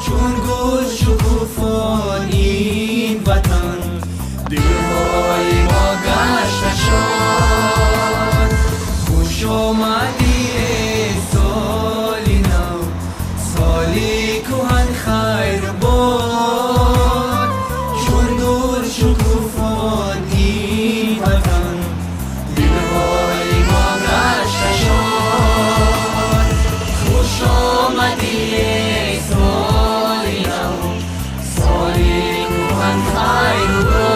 چون گل شکوفان این وطن، دلهای ما گشت شاد. خوش آمدی ای سالی نو، سالی کهن خیر باد. چون گل شکوفان این وطن، دلهای ما گشت شاد. خوش آمدی ای سالی نو، سالی کهن خیر باد.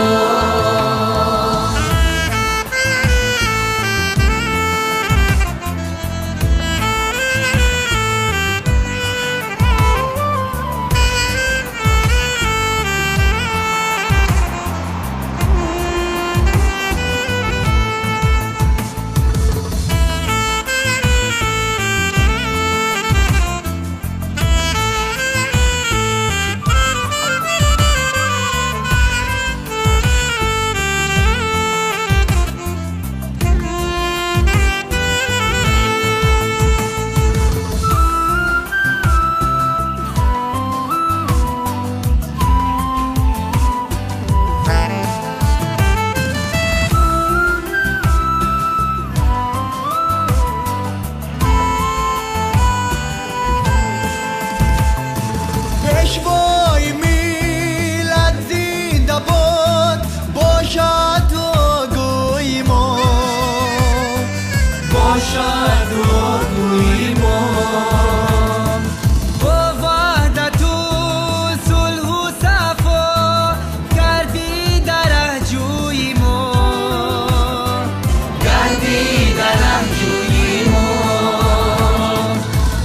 پیشوای میلاد زنده باد، باشد دعاگوی ما، باشد دعاگوی ما. با وحدت و صلح و صفا گردی درهجوی ما، گردی درهجوی ما.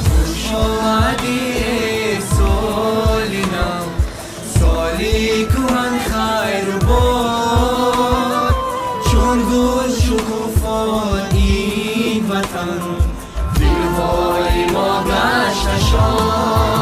خوش آمدی ای سالی نو، سالی کهن خیر باد. چون گل شکوفان این وطن، دلهای ما گشت شاد.